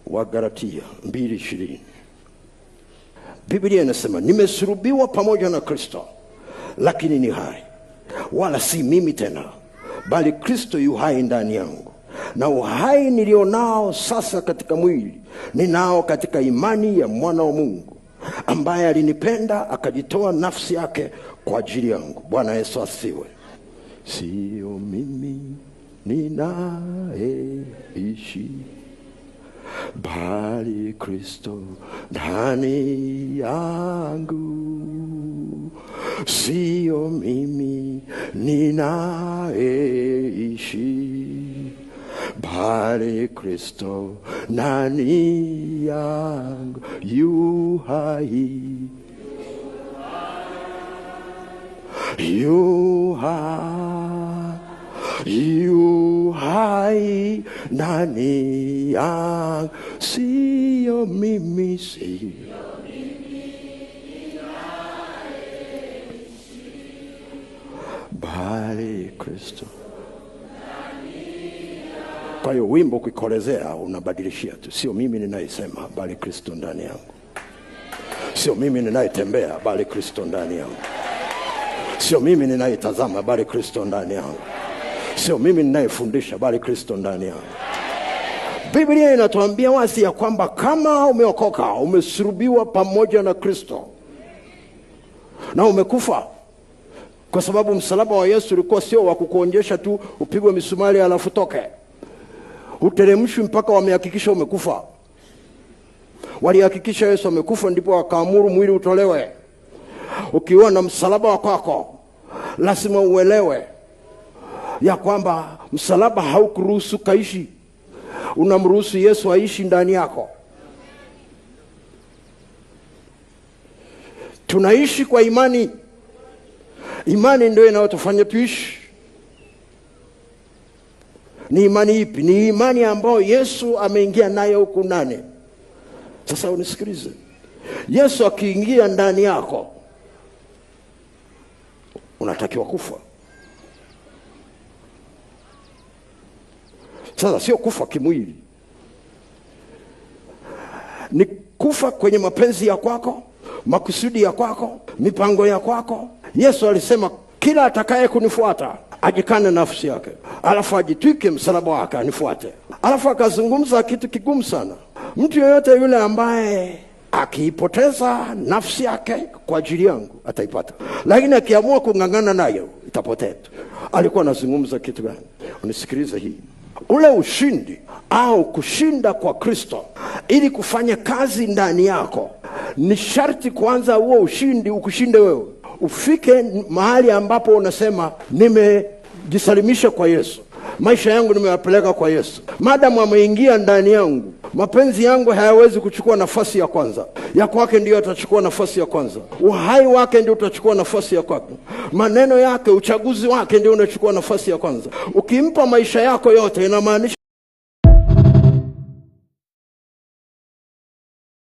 Wagalatia 2:20. Biblia inasema, nimesulubiwa pamoja na Kristo, lakini ni hai, wala si mimi tena, bali Kristo yu hai ndani yangu. Na uhai nilionao sasa katika mwili, ninao katika imani ya mwana wa Mungu, ambaye alinipenda akajitoa nafsi yake kwa ajili yangu. Bwana Yesu asifiwe. Sio mimi ninayeishi, bali Kristo ndani yangu. Sio mimi ninayeishi, bali Kristo ndani yangu. Yu hai, yu hai, yu hai ndani yangu. Sio mimi, sio bali Kristo. Kwa hiyo wimbo ukikolezea unabadilishia tu, sio mimi ninayesema, bali Kristo ndani yangu. Sio mimi ninayetembea, bali Kristo ndani yangu. Sio mimi ninayetazama, bali Kristo ndani yangu. Sio mimi ninayefundisha, bali Kristo ndani yangu. Biblia inatuambia wazi ya kwamba kama umeokoka, umesulubiwa pamoja na Kristo na umekufa. Kwa sababu msalaba wa Yesu ulikuwa sio wa kukuonyesha tu upigwe misumari alafu toke. Uteremshwi mpaka wamehakikisha umekufa. Walihakikisha Yesu amekufa, ndipo wakaamuru mwili utolewe. Ukiwa na msalaba wako, lazima uelewe ya kwamba msalaba haukuruhusu kaishi, unamruhusu Yesu aishi ndani yako. Tunaishi kwa imani. Imani ndio inayotufanya tuishi. Ni imani ipi? Ni imani ambayo Yesu ameingia nayo huku ndani. Sasa unisikilize. Yesu akiingia ndani yako, unatakiwa kufa. Sasa sio kufa kimwili, ni kufa kwenye mapenzi ya kwako, makusudi ya kwako, mipango ya kwako. Yesu alisema, kila atakaye kunifuata ajikane nafsi yake, alafu ajitwike msalaba wake anifuate. Alafu akazungumza kitu kigumu sana. Mtu yeyote yule ambaye akiipoteza nafsi yake kwa ajili yangu ataipata, lakini akiamua kung'ang'ana nayo itapotea. Alikuwa anazungumza kitu gani? Unisikilize hii. Ule ushindi au kushinda kwa Kristo, ili kufanya kazi ndani yako, ni sharti kwanza huo ushindi ukushinde wewe. Ufike mahali ambapo unasema, nimejisalimisha kwa Yesu, maisha yangu nimeyapeleka kwa Yesu. Madamu ameingia ndani yangu, mapenzi yangu hayawezi kuchukua nafasi ya kwanza. Ya kwake ndio atachukua nafasi ya kwanza. Uhai wake ndio utachukua nafasi ya kwake. Maneno yake, uchaguzi wake ndio unachukua nafasi ya kwanza. Ukimpa maisha yako yote, inamaanisha